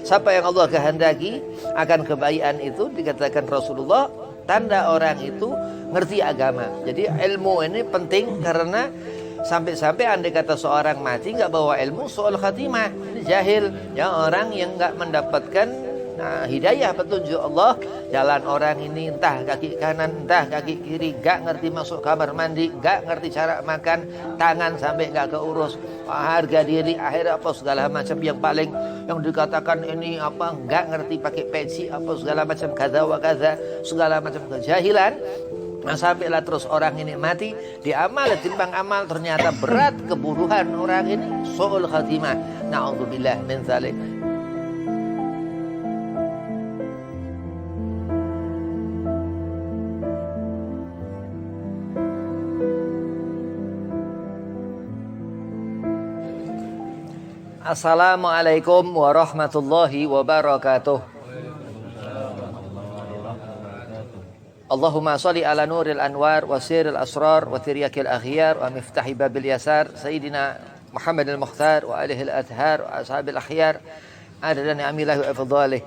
Siapa yang Allah kehendaki akan kebaikan itu, dikatakan Rasulullah, tanda orang itu ngerti agama. Jadi ilmu ini penting karena sampai-sampai andai kata seorang mati nggak bawa ilmu, soal khatimah, ini jahil. Ya, orang yang nggak mendapatkan hidayah petunjuk Allah, jalan orang ini entah kaki kanan entah kaki kiri, gak ngerti masuk kamar mandi, gak ngerti cara makan, tangan sampai gak keurus, harga diri akhir apa segala macam yang paling yang dikatakan ini apa, gak ngerti pakai peci apa segala macam kaza wa kaza, segala macam kejahilan. Nah, sampailah terus orang ini mati, diamal timbang amal ternyata berat keburuhan orang ini, su'ul khatimah. Na'udzubillah min dzalik. Assalamualaikum warahmatullahi wabarakatuh. Allahumma salli ala nuril anwar wa siril asrar wa tiryakil akhyar wa miftahi babil yasar Sayyidina Muhammad al-Mukhtar wa alihi al-athhar wa ashabil akhyar adadan amilah wa afdhalih.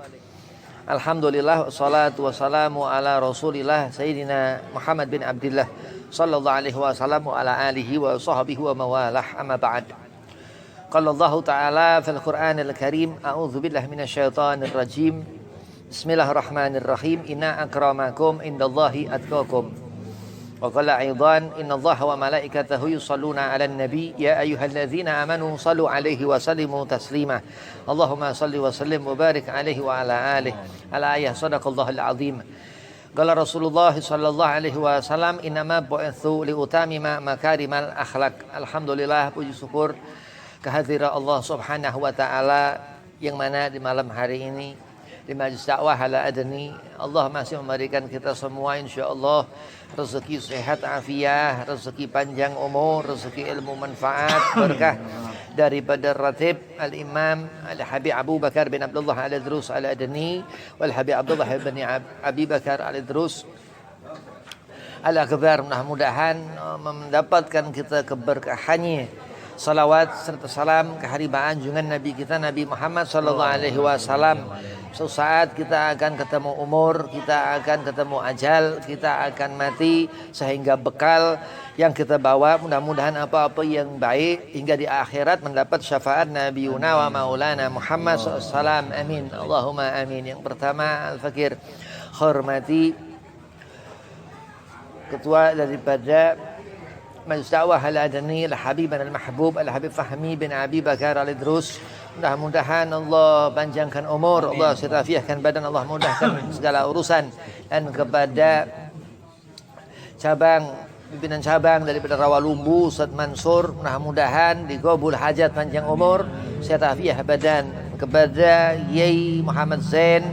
Alhamdulillah wassalatu wassalamu ala rasulillah Sayyidina Muhammad bin Abdillah sallallahu alaihi wasallam wa ala alihi wa sahbihi wa mawalah, amma ba'd. Qala Allah Ta'ala fil Qur'anil Karim, a'udzu billahi minasyaitonir rajim. Bismillahirrahmanirrahim. Inna akramakum indallahi atqakum. Wa qala aidan, innallaha wa malaikatahu yusholluna 'alan nabi ya ayyuhalladzina amanu shallu 'alaihi wa sallimu taslima. Allahumma shalli wa sallim wa barik 'alaihi wa ala alihi. Al-ayah, sadaqallahul azim. Qala Rasulullah sallallahu alaihi wasallam, innama bu'itsu liutamima makarimal akhlak. Alhamdulillah, puji syukur kehadiran Allah Subhanahu wa taala yang mana di malam hari ini di Majlis Dakwah Ala Adni Allah masih memberikan kita semua insyaallah rezeki sehat afiah, rezeki panjang umur, rezeki ilmu manfaat, berkah daripada Ratib Al-Imam Al-Habib Abu Bakar bin Abdullah Al-Idrus Al-Adni wal Habib Abdullah bin Abi Bakar Al-Idrus Al-Akbar. Mudah-mudahan mendapatkan kita keberkahannya. Salawat serta salam keharibaan junjungan Nabi kita Nabi Muhammad sallallahu alaihi wasallam. Suatu saat kita akan ketemu umur, kita akan ketemu ajal, kita akan mati, sehingga bekal yang kita bawa mudah-mudahan apa-apa yang baik hingga di akhirat mendapat syafaat Nabi Yuna wa Maulana Muhammad SAW. Amin. Allahumma amin. Yang pertama, Al-Fakir hormati ketua daripada Majlis Dakwah Al-Adni Al-Habib Al-Mahbub Al-Habib Fahmi bin Abi Bakar Al-Idrus. Mudah-mudahan Allah panjangkan umur, Allah sirafiahkan badan, Allah mudahkan segala urusan. Dan kepada pimpinan cabang daripada Rawalumbu Ustaz Mansur, mudah-mudahan digabul hajat panjang umur, sehat afiah badan. Kepada Yai Muhammad Zain,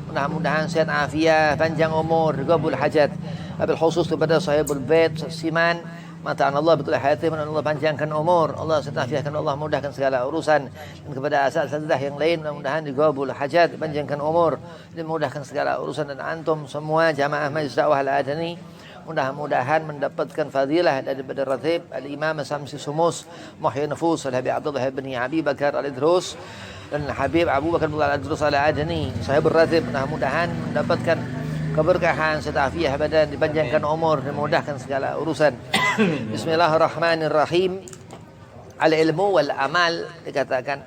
mudah-mudahan sehat afiah panjang umur, digabul hajat. Wabil khusus kepada Sahibul Bait Siman, Mata'an Allah betul hayati, Allah panjangkan umur, Allah setafiahkan, Allah mudahkan segala urusan. Dan kepada asal-asal yang lain, mudah-mudahan digabul hajat, panjangkan umur, dimudahkan segala urusan. Dan antum semua jamaah Majlis Dakwah Al-Adni mudah-mudahan mendapatkan fadilah daripada Ratib Al-Imam Samsi Sumus Muhyi Nufus Al-Habib Abdullah bin Abi Bakar Al-Idrus dan Habib Abu Bakar Al-Idrus Al-Adni. Saya berratib mudah-mudahan mendapatkan keberkahan, setafiah badan, dipanjangkan umur, dimudahkan segala urusan. Bismillahirrahmanirrahim. Al-ilmu wal amal, dikatakan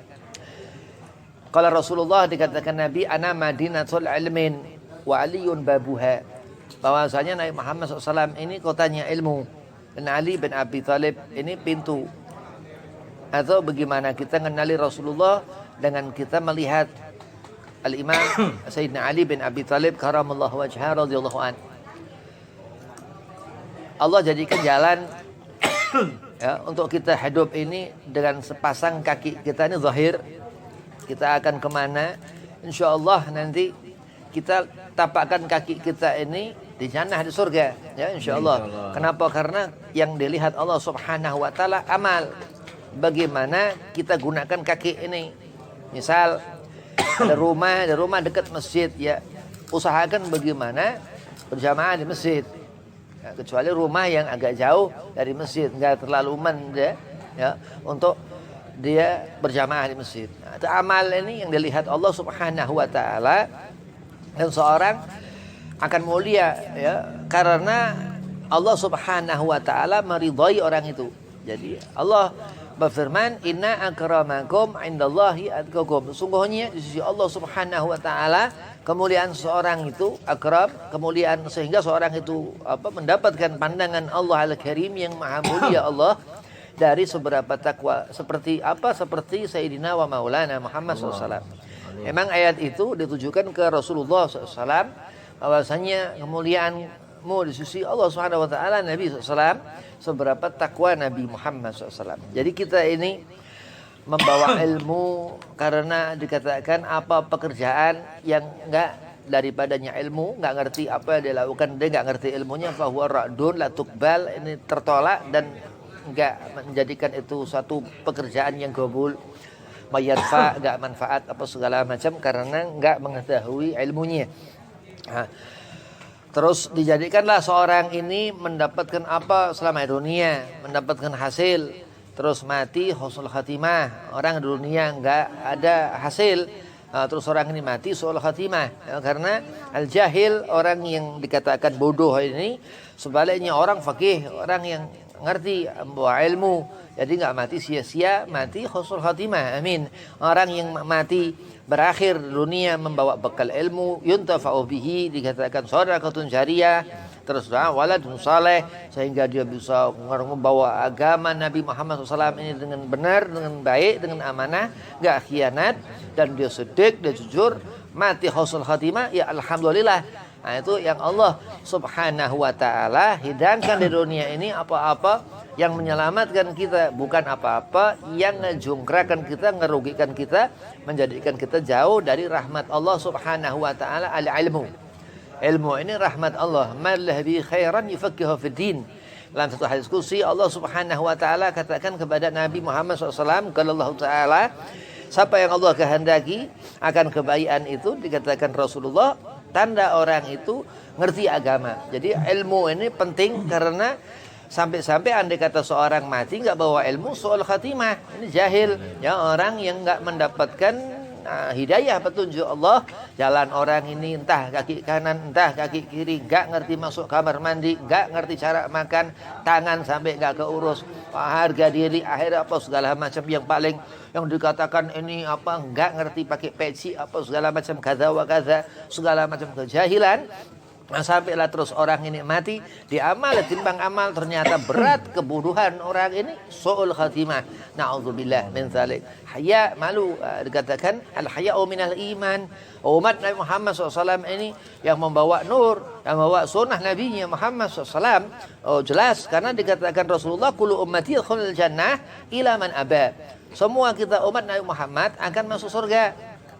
kalau Rasulullah, dikatakan Nabi, ana madinatul ilmin wa aliyun babuha, bahwasanya Nabi Muhammad SAW ini kotanya ilmu dan Ali bin Abi Thalib ini pintu. Atau bagaimana kita mengenali Rasulullah dengan kita melihat Al-Imam Sayyidina Ali bin Abi Thalib karamallahu wajhah radhiyallahu an. Allah jadikan jalan ya, untuk kita hidup ini dengan sepasang kaki kita ini zahir. Kita akan kemana? InsyaAllah nanti kita tapakkan kaki kita ini di jannah, di surga ya, InsyaAllah. Kenapa? Karena yang dilihat Allah Subhanahu wa ta'ala amal. Bagaimana kita gunakan kaki ini. Misal ada rumah dekat masjid ya, usahakan bagaimana berjamaah di masjid ya, kecuali rumah yang agak jauh dari masjid, nggak terlalu ya, untuk dia berjamaah di masjid. Nah, itu amal ini yang dilihat Allah Subhanahu wa taala, dan seorang akan mulia ya karena Allah Subhanahu wa taala meridhai orang itu. Jadi Allah berfirman, "Inna akramakum indallahi atqakum." Sungguhnya di sisi Allah Subhanahu wa taala kemuliaan seorang itu akram, kemuliaan sehingga seorang itu mendapatkan pandangan Allah Al-Karim yang maha mulia Allah dari seberapa takwa. Seperti apa? Seperti Sayyidina wa Maulana Muhammad SAW. Memang ayat itu ditujukan ke Rasulullah SAW, bahwasanya kemuliaanmu di sisi Allah Subhanahu wa taala Nabi SAW seberapa takwa Nabi Muhammad SAW. Jadi kita ini membawa ilmu karena dikatakan apa pekerjaan yang enggak daripadanya ilmu, enggak ngerti apa yang dilakukan, dia enggak ngerti ilmunya, fahuwa ra'dun la tuqbal, ini tertolak dan enggak menjadikan itu suatu pekerjaan yang gobul, mayarfa, enggak manfaat apa segala macam karena enggak mengetahui ilmunya. Nah, terus dijadikanlah seorang ini mendapatkan apa selama dunia, mendapatkan hasil, terus mati husnul khatimah. Orang dunia enggak ada hasil, terus orang ini mati husnul khatimah ya, karena al-jahil, orang yang dikatakan bodoh ini, sebaliknya orang fakih, orang yang ngerti membawa ilmu, jadi enggak mati sia-sia, mati husnul khatimah. Amin. Orang yang mati berakhir dunia membawa bekal ilmu, yuntafa'u bihi, dikatakan shadaqatun jariyah, terus waladun saleh, sehingga dia bisa membawa agama Nabi Muhammad SAW ini dengan benar, dengan baik, dengan amanah, gak khianat, dan dia sedik, dia jujur, mati husnul khatimah, ya alhamdulillah. Nah itu yang Allah Subhanahu wa ta'ala hidangkan di dunia ini, apa-apa yang menyelamatkan kita, bukan apa-apa yang ngejungkrakan kita, ngerugikan kita, menjadikan kita jauh dari rahmat Allah Subhanahu wa ta'ala. Al-ilmu, ilmu ini rahmat Allah. Mallahu khairan yufaqihu fid din. Dalam satu hadis qudsi Allah Subhanahu wa taala katakan kepada Nabi Muhammad SAW, kalau Allah taala, siapa yang Allah kehendaki akan kebaikan itu, dikatakan Rasulullah, tanda orang itu ngerti agama. Jadi ilmu ini penting karena sampai-sampai andai kata seorang mati nggak bawa ilmu, soal khatimah, ini jahil ya, orang yang nggak mendapatkan hidayah petunjuk Allah. Jalan orang ini entah kaki kanan entah kaki kiri, gak ngerti masuk kamar mandi, gak ngerti cara makan, tangan sampai gak keurus, harga diri akhirnya apa segala macam, yang paling yang dikatakan ini apa, gak ngerti pakai peci apa segala macam, kaza wa kaza, segala macam kejahilan. Nah, sampailah terus orang ini mati, diamal timbang amal, ternyata berat keburuhan orang ini, su'ul khatimah. Na'udzubillah min dzalik. Haya, malu, dikatakan al-haya'u minal iman. Umat Nabi Muhammad SAW ini yang membawa nur, yang membawa sunnah Nabi Muhammad SAW, jelas karena dikatakan Rasulullah, kullu ummati yadkhulul jannah ila man aba. Semua kita umat Nabi Muhammad akan masuk surga,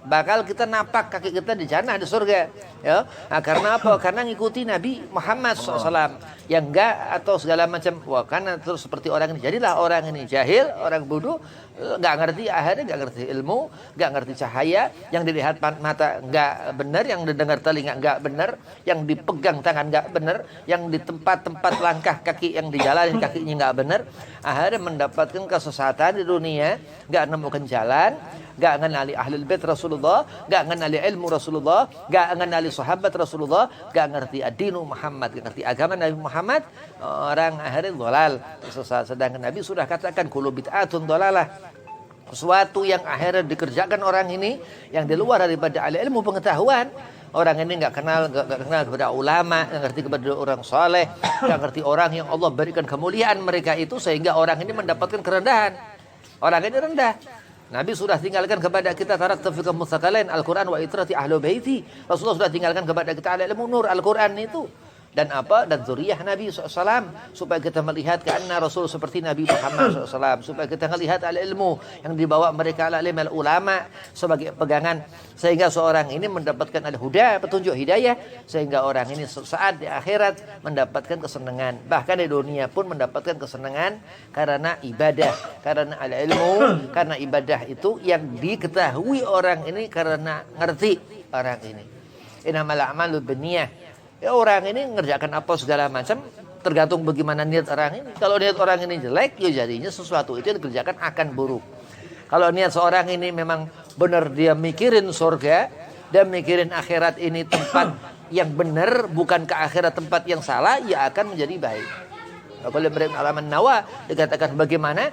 bakal kita napak kaki kita di jannah, di surga ya. Nah, karena apa? Karena ngikuti Nabi Muhammad SAW, yang enggak atau segala macam. Wah, karena terus seperti orang ini, jadilah orang ini jahil, orang bodoh, enggak ngerti, akhirnya enggak ngerti ilmu, enggak ngerti cahaya, yang dilihat mata enggak benar, yang didengar telinga enggak benar, yang dipegang tangan enggak benar, yang di tempat-tempat langkah kaki yang dijalani kakinya enggak benar, akhirnya mendapatkan kesesatan di dunia, enggak nemukan jalan, enggak mengenali ahlul bait Rasulullah, enggak mengenali ilmu Rasulullah, enggak mengenali sahabat Rasulullah, enggak ngerti ad-dinu Muhammad, enggak ngerti agama Nabi Muhammad, orang akhirnya dhalal, sesat. Sedangkan Nabi sudah katakan kullu bid'atun dhalalah. Sesuatu yang akhirnya dikerjakan orang ini yang di luar daripada ilmu pengetahuan. Orang ini enggak kenal kepada ulama, enggak ngerti kepada orang saleh, enggak ngerti orang yang Allah berikan kemuliaan mereka itu, sehingga orang ini mendapatkan kerendahan. Orang ini rendah. Nabi sudah tinggalkan kepada kita taraktu fikum mutsaqalain, Al-Quran wa itrati ahlu baiti. Rasulullah sudah tinggalkan kepada kita ilmu nur Al-Quran itu, dan apa, dan zuriyah Nabi SAW, supaya kita melihat karena Rasul seperti Nabi Muhammad SAW, supaya kita melihat al-ilmu yang dibawa mereka al-alim al-ulama sebagai pegangan, sehingga seorang ini mendapatkan al-huda, petunjuk hidayah, sehingga orang ini saat di akhirat mendapatkan kesenangan, bahkan di dunia pun mendapatkan kesenangan karena ibadah, karena al-ilmu, karena ibadah itu yang diketahui orang ini karena ngerti orang ini. Innamal a'malu binniyah. Ya, orang ini ngerjakan apa segala macam tergantung bagaimana niat orang ini. Kalau niat orang ini jelek, ya jadinya sesuatu itu yang dikerjakan akan buruk. Kalau niat seorang ini memang benar dia mikirin surga dan mikirin akhirat ini tempat yang benar, bukan ke akhirat tempat yang salah, ya akan menjadi baik. Kalau Ibrahim Alaman Nawa dikatakan bagaimana?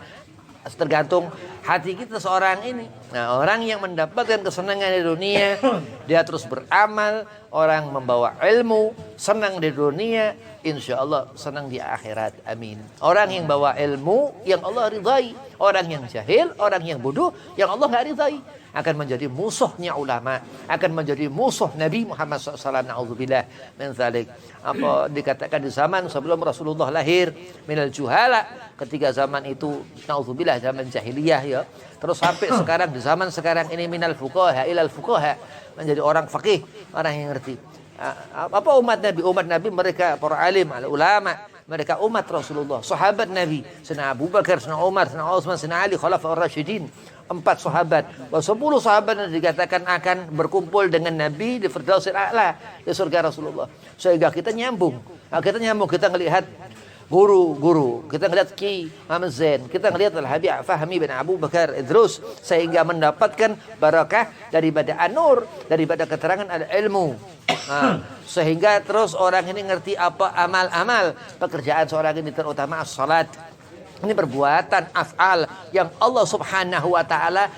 Tergantung hati kita seorang ini. Nah, orang yang mendapatkan kesenangan di dunia, dia terus beramal. Orang membawa ilmu, senang di dunia, insya Allah senang di akhirat. Amin. Orang yang bawa ilmu, yang Allah ridhai. Orang yang jahil, orang yang bodoh, yang Allah nggak ridhai, akan menjadi musuhnya ulama, akan menjadi musuh Nabi Muhammad SAW. Na'udzubillah min dzalik. Apa dikatakan di zaman sebelum Rasulullah lahir, minal juhala, ketika zaman itu na'udzubillah zaman jahiliyah ya. Terus sampai sekarang, di zaman sekarang ini, minal fuqaha ilal fuqaha, menjadi orang faqih, orang yang ngerti. Apa umat Nabi? Umat Nabi mereka para alim, ulama, mereka umat Rasulullah, sahabat Nabi, Sayyidina Abu Bakar, Sayyidina Umar, Sayyidina Utsman, Sayyidina Ali, Khulafaur Rasyidin, 4 sahabat. 10 sahabat yang dikatakan akan berkumpul dengan Nabi di Firdausil A'la, di surga Rasulullah. Sehingga kita nyambung. Kita melihat guru-guru, kita melihat Ki Muhammad Zain, kita melihat Al-Habib Fahmi bin Abu Bakar Idrus, sehingga mendapatkan barakah daripada anur, daripada keterangan al-ilmu. Sehingga terus orang ini ngerti apa amal-amal pekerjaan seorang ini, terutama as-salat. Ini perbuatan af'al yang Allah Subhanahu wa taala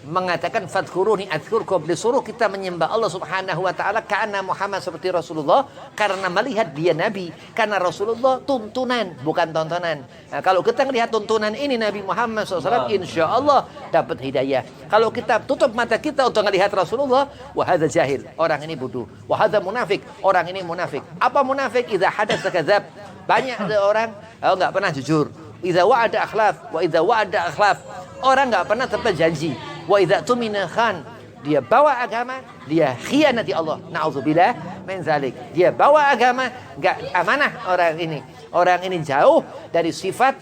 mengatakan fadhkuruni adzkurkum, disuruh kita menyembah Allah Subhanahu wa taala karena Muhammad seperti Rasulullah, karena melihat dia nabi, karena Rasulullah tuntunan bukan tontonan. Nah, kalau kita melihat tuntunan ini Nabi Muhammad SAW, insya Allah dapat hidayah. Kalau kita tutup mata kita untuk melihat Rasulullah, wahada jahil, orang ini bodoh. Wahada munafik, orang ini munafik. Apa munafik? Idza hadatsa kadzab. Banyak ada orang enggak pernah jujur. Idza wa'ada akhlaf, wa idza wa'ada akhlaf. Orang enggak pernah tepat janji. Wa idza tumina khan, dia bawa agama, dia khianati Allah. Na'udzubillah min zalik. Dia bawa agama, enggak amanah orang ini. Orang ini jauh dari sifat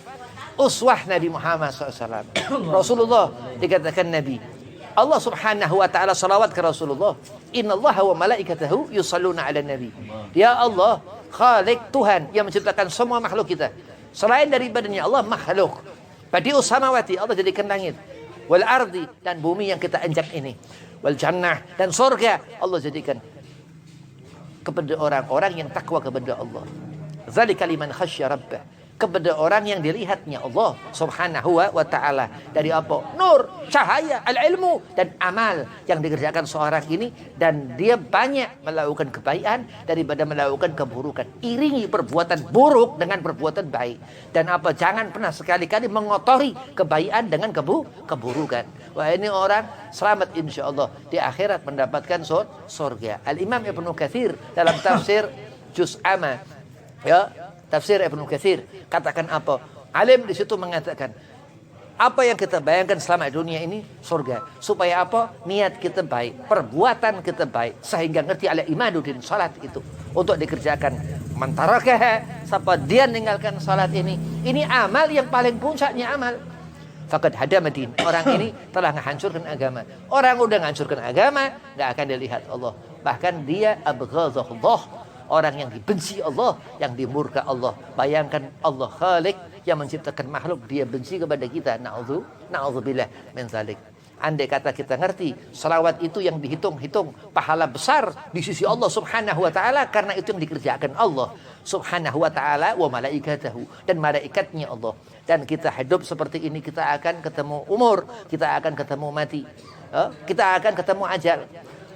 uswah Nabi Muhammad SAW. Rasulullah dikatakan Nabi. Allah Subhanahu wa taala salawat ke Rasulullah. Innallaha wa malaikatahu yusalluna 'alan nabi. Ya Allah, Khalik Tuhan yang menciptakan semua makhluk kita. Selain daripadanya Allah makhluk. Badi'us samawati, Allah jadikan langit. Wal ardi, dan bumi yang kita injak ini. Wal jannah, dan surga Allah jadikan kepada orang-orang yang takwa kepada Allah. Zalika liman khasyya rabbah, kepada orang yang dilihatnya Allah Subhanahu wa ta'ala. Dari apa? Nur, cahaya, al-ilmu, dan amal yang dikerjakan seorang ini. Dan dia banyak melakukan kebaikan daripada melakukan keburukan. Iringi perbuatan buruk dengan perbuatan baik. Dan apa? Jangan pernah sekali-kali mengotori kebaikan dengan keburukan. Wah, ini orang selamat insya Allah di akhirat mendapatkan surga. Al-Imam Ibnu Katsir dalam tafsir Juz Amma, ya, tafsir Ibnu Katsir katakan apa? Alim di situ mengatakan apa yang kita bayangkan selama dunia ini surga. Supaya apa? Niat kita baik, perbuatan kita baik, sehingga ngerti ala imaduddin, salat itu untuk dikerjakan. Mantarakah, siapa dia meninggalkan salat ini amal yang paling puncaknya amal. Faqad hadamadin, orang ini telah menghancurkan agama. Orang udah menghancurkan agama, enggak akan dilihat Allah. Bahkan dia abghadahullah, orang yang dibenci Allah, yang dimurka Allah. Bayangkan Allah Khalik yang menciptakan makhluk, dia benci kepada kita. Na'udzubillah min dzalik. Andai kata kita ngerti salawat itu yang dihitung-hitung pahala besar di sisi Allah Subhanahu wa taala, karena itu yang dikerjakan Allah Subhanahu wa taala wa malaikatahu, dan malaikatnya Allah. Dan kita hidup seperti ini, kita akan ketemu umur, kita akan ketemu mati, kita akan ketemu ajal.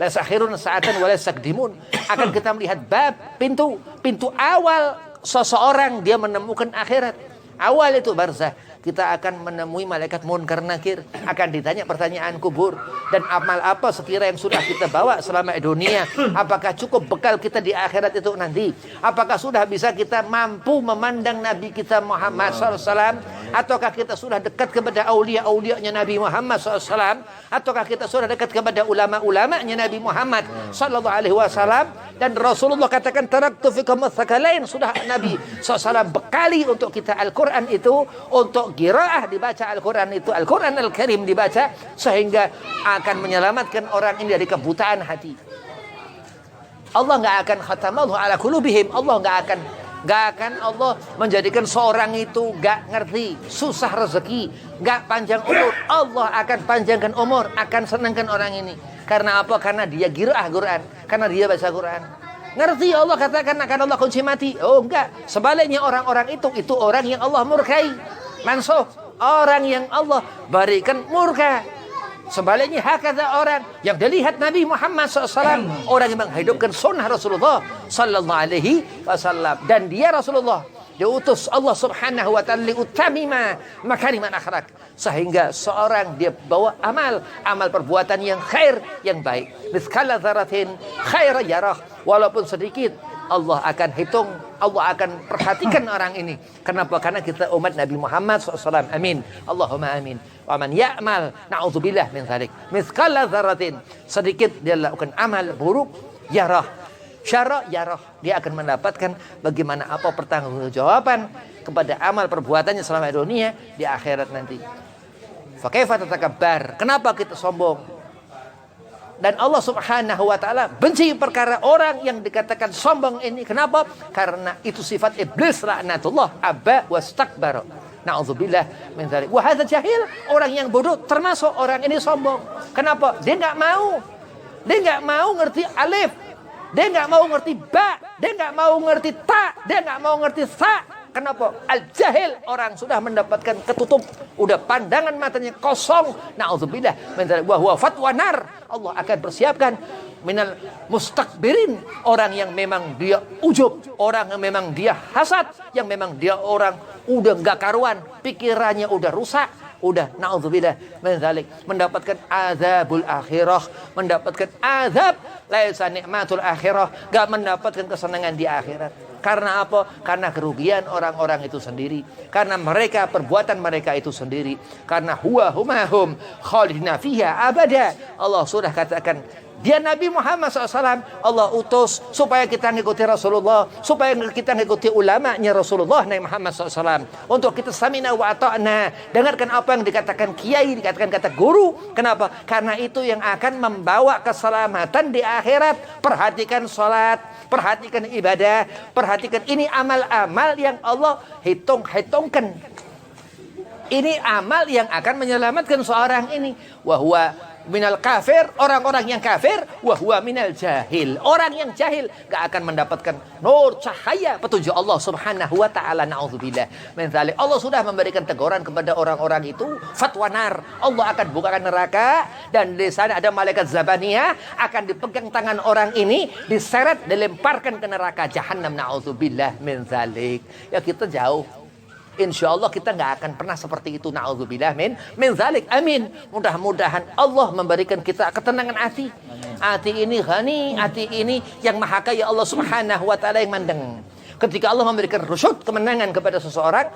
La sakhirun sa'atan wa la sakdimun. Akan kita melihat bab, pintu awal seseorang dia menemukan akhirat. Awal itu barzah. Kita akan menemui malaikat munkar nakir, akan ditanya pertanyaan kubur, dan amal apa sekira yang sudah kita bawa selama dunia. Apakah cukup bekal kita di akhirat itu nanti? Apakah sudah bisa kita mampu memandang Nabi kita Muhammad SAW? Ataukah kita sudah dekat kepada aulia-aulianya Nabi Muhammad SAW? Ataukah kita sudah dekat kepada ulama-ulamanya Nabi Muhammad SAW? Dan Rasulullah katakan taraktu fikum tsakalain, sudah Nabi SAW bekali untuk kita Al-Quran itu, untuk qiraah dibaca Al-Quran itu, Al-Quran Al-Karim dibaca, sehingga akan menyelamatkan orang ini dari kebutaan hati. Allah nggak akan khatamallahu ala qulubihim, Allah nggak akan Gak akan Allah menjadikan seorang itu gak ngerti, susah rezeki, gak panjang umur. Allah akan panjangkan umur, akan senangkan orang ini. Karena apa? Karena dia qiraah Quran, karena dia baca Quran. Ngerti Allah katakan akan Allah kunci mati. Oh enggak, sebaliknya orang-orang itu orang yang Allah murkai. Mansuh, orang yang Allah berikan murka. Sebaliknya hakata orang yang dilihat Nabi Muhammad SAW, orang yang menghidupkan sunnah Rasulullah sallallahu alaihi wasallam, dan dia Rasulullah diutus Allah Subhanahu wa taala liutamima makariman akhlak, sehingga seorang dia bawa amal perbuatan yang khair, yang baik. Mithqala dzarratin khairan yarah, walaupun sedikit Allah akan hitung, Allah akan perhatikan orang ini. Kenapa? Karena kita umat Nabi Muhammad SAW. Amin. Allahumma amin. Wa man ya'mal na'udzubillah min dzalik mithqala dzarratin, sedikit dia lakukan amal buruk, yarah syara yarah, dia akan mendapatkan bagaimana apa pertanggungjawaban kepada amal perbuatannya selama dunia di akhirat nanti. Fa kaifa tatakabbar, kenapa kita sombong? Dan Allah Subhanahu wa taala benci perkara orang yang dikatakan sombong ini. Kenapa? Karena itu sifat iblis laknatullah, aba wastakbara. Na'udzubillah min dzalik. Wa hadza jahil, orang yang bodoh termasuk orang ini sombong. Kenapa? Dia enggak mau. Dia enggak mau ngerti alif. Dia enggak mau ngerti ba, dia enggak mau ngerti ta, dia enggak mau ngerti sa. Kenapa? Al-jahil, orang sudah mendapatkan ketutup, udah pandangan matanya kosong. Na'udzubillah min dzalik. Wa huwa fatwa nar. Allah akan persiapkan minal mustakbirin, orang yang memang dia ujub, orang yang memang dia hasad, yang memang dia orang udah enggak karuan, pikirannya udah rusak, udah na'udzubillah min dzalik, mendapatkan azabul akhirah, mendapatkan azab, laisa nikmatul akhirah, enggak mendapatkan kesenangan di akhirat. Karena apa? Karena kerugian orang-orang itu sendiri, karena mereka perbuatan mereka itu sendiri, karena huwa humahum khalidina fiha abada. Allah sudah katakan dia Nabi Muhammad SAW Allah utus supaya kita ngikuti Rasulullah, supaya kita ngikuti ulamanya Rasulullah Nabi Muhammad SAW, untuk kita samina wa ata'na, dengarkan apa yang dikatakan kiai, dikatakan kata guru. Kenapa? Karena itu yang akan membawa keselamatan di akhirat. Perhatikan sholat, perhatikan ibadah, perhatikan ini amal-amal yang Allah hitungkan. Ini amal yang akan menyelamatkan seorang ini. Wahwa minal kafir, orang-orang yang kafir, wahwa minal jahil, orang yang jahil gak akan mendapatkan nur cahaya petunjuk Allah Subhanahu wa taala. Na'udzubillah min dzalik. Allah sudah memberikan teguran kepada orang-orang itu, fatwa nar. Allah akan bukakan neraka, dan di sana ada malaikat zabaniyah akan dipegang tangan orang ini, diseret, dilemparkan ke neraka jahanam. Na'udzubillah min dzalik. Ya kita jauh. Insya Allah kita nggak akan pernah seperti itu. Na'udzubillah min dzalik. Amin. Mudah-mudahan Allah memberikan kita ketenangan hati. Hati ini ghani, hati ini yang maha kaya Allah Subhanahu wa taala yang mandeng. Ketika Allah memberikan rusyud, kemenangan kepada seseorang,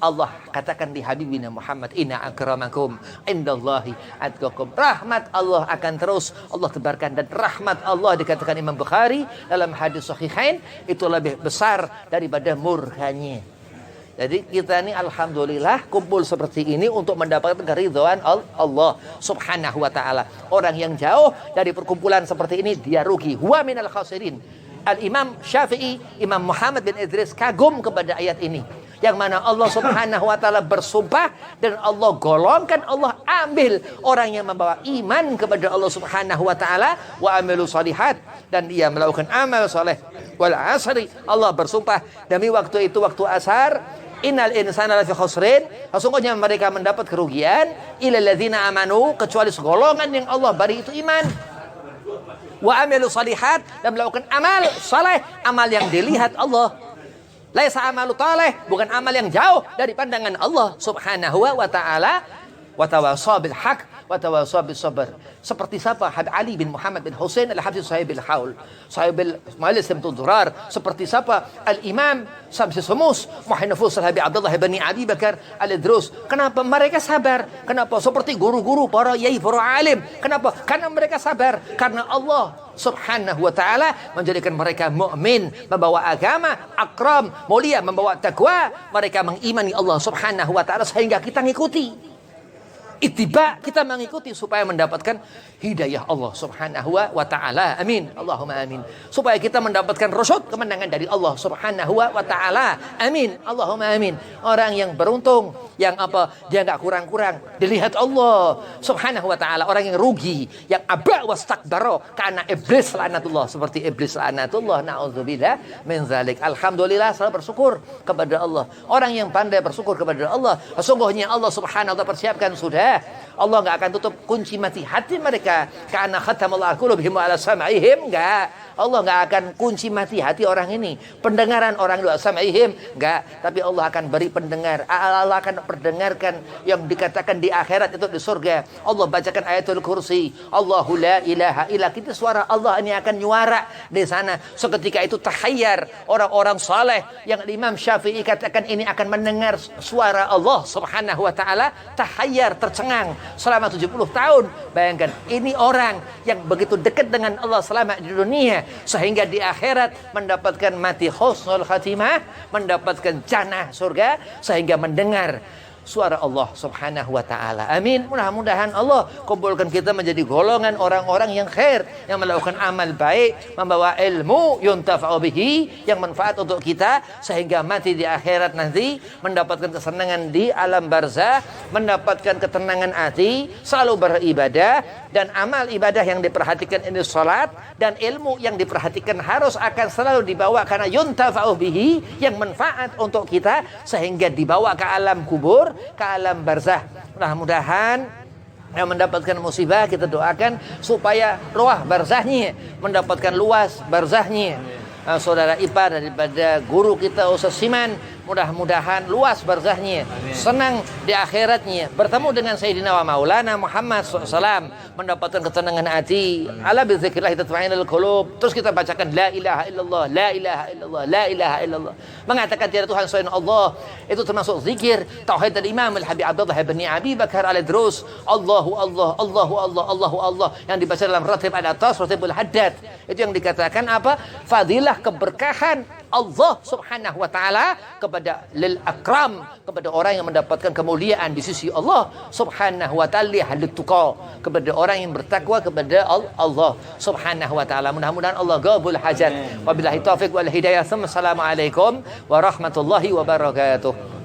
Allah katakan di Habibina Muhammad, inna akramakum indallahi atqakum. Rahmat Allah akan terus Allah tebarkan, dan rahmat Allah dikatakan Imam Bukhari dalam hadis sahihain itu lebih besar daripada murkanya. Jadi kita ini alhamdulillah kumpul seperti ini untuk mendapatkan keridhaan Allah Subhanahu wa taala. Orang yang jauh dari perkumpulan seperti ini dia rugi. Huwa minal khasirin. Al-Imam Syafi'i, Imam Muhammad bin Idris kagum kepada ayat ini, yang mana Allah Subhanahu wa taala bersumpah dan Allah golongkan, Allah ambil orang yang membawa iman kepada Allah Subhanahu wa taala wa amilu shalihat, dan dia melakukan amal soleh. Wal asri, Allah bersumpah demi waktu itu, waktu asar, innal insana lafi khusrin, sesungguhnya mereka mendapat kerugian, illal ladzina amanu, kecuali segolongan yang Allah beri itu iman, wa amilu shalihat, dan melakukan amal saleh, amal yang dilihat Allah. Laisa amalu taleh, bukan amal yang jauh dari pandangan Allah Subhanahu wa taala. Wa tawassaw bil haq wa tawassaw bis sabr. Seperti siapa? Habib Ali bin Muhammad bin Husain al-Hafiz Sahibil Haul, Sahibil Malis bin Durar. Seperti siapa? Al-Imam Samsi Sumus, Muhainafus Habib Abdullah bin Abi Bakar al-Idrus. Kenapa mereka sabar? Kenapa? Seperti guru-guru, para yai, para alim. Kenapa? Karena mereka sabar. Karena Allah Subhanahu wa ta'ala menjadikan mereka mukmin, membawa agama, akram, mulia, membawa takwa. Mereka mengimani Allah Subhanahu wa ta'ala sehingga kita ngikuti. Ittiba, kita mengikuti supaya mendapatkan hidayah Allah Subhanahu wa taala. Amin. Allahumma amin. Supaya kita mendapatkan rasyad, kemenangan dari Allah Subhanahu wa taala. Amin. Allahumma amin. Orang yang beruntung, yang dia enggak kurang-kurang dilihat Allah Subhanahu wa taala. Orang yang rugi, yang aba wastakbara karena iblis laknatullah, seperti iblis laknatullah, naudzubillah min zalik. Alhamdulillah, selalu bersyukur kepada Allah. Orang yang pandai bersyukur kepada Allah, sesungguhnya Allah Subhanahu wa taala persiapkan sudah. Allah enggak akan tutup kunci mati hati mereka karena khatamallahu qulubihim wa ala sam'ihim. Enggak. Allah enggak akan kunci mati hati orang ini. Pendengaran orang itu sam'ihim enggak, tapi Allah akan beri pendengar. Allah akan perdengarkan yang dikatakan di akhirat itu di surga. Allah bacakan ayatul kursi. Allahu la ilaha illa, kita suara Allah ini akan nyuara di sana. Seketika itu tahayyar orang-orang saleh yang Imam Syafi'i katakan ini akan mendengar suara Allah Subhanahu wa taala, tahayyar, tercengang selama 70 tahun. Bayangkan, ini orang yang begitu dekat dengan Allah selama di dunia, sehingga di akhirat mendapatkan mati husnul khatimah, mendapatkan jannah surga, sehingga mendengar suara Allah Subhanahu wa taala. Amin. Mudah-mudahan Allah kumpulkan kita menjadi golongan orang-orang yang khair, yang melakukan amal baik, membawa ilmu yuntafa'u bihi, yang manfaat untuk kita, sehingga mati di akhirat nanti mendapatkan kesenangan di alam barzah, mendapatkan ketenangan hati, selalu beribadah, dan amal ibadah yang diperhatikan ini salat, dan ilmu yang diperhatikan harus akan selalu dibawa karena yuntafa'u bihi, yang manfaat untuk kita, sehingga dibawa ke alam kubur, ke alam barzah. Mudah-mudahan yang mendapatkan musibah kita doakan supaya ruah barzahnya, mendapatkan luas barzahnya. Saudara ipar daripada guru kita Ustaz Siman, mudah-mudahan luas barzahnya, senang di akhiratnya, bertemu dengan Sayyidina wa Maulana Muhammad SAW, mendapatkan ketenangan hati. Ala bizikrillah tatma'innul qulub. Terus kita bacakan la ilaha illallah, la ilaha illallah, la ilaha illallah. Mengatakan tiada Tuhan selain Allah, itu termasuk zikir tauhid dari Imam Al-Habib Abdullah bin Abi Bakar Al-Idrus. Allahu Allah, Allahu Allah, Allahu Allah, yang dibaca dalam ratib al-atas, ratibul haddad. Itu yang dikatakan apa? Fadilah, keberkahan Allah Subhanahu wa taala kepada lil akram, kepada orang yang mendapatkan kemuliaan di sisi Allah Subhanahu wa taala, halit tuqa, kepada orang yang bertakwa kepada Allah Subhanahu wa taala. Mudah-mudahan Allah qabul hajat. Wabillahi taufiq wal hidayah. Assalamualaikum warahmatullahi wabarakatuh.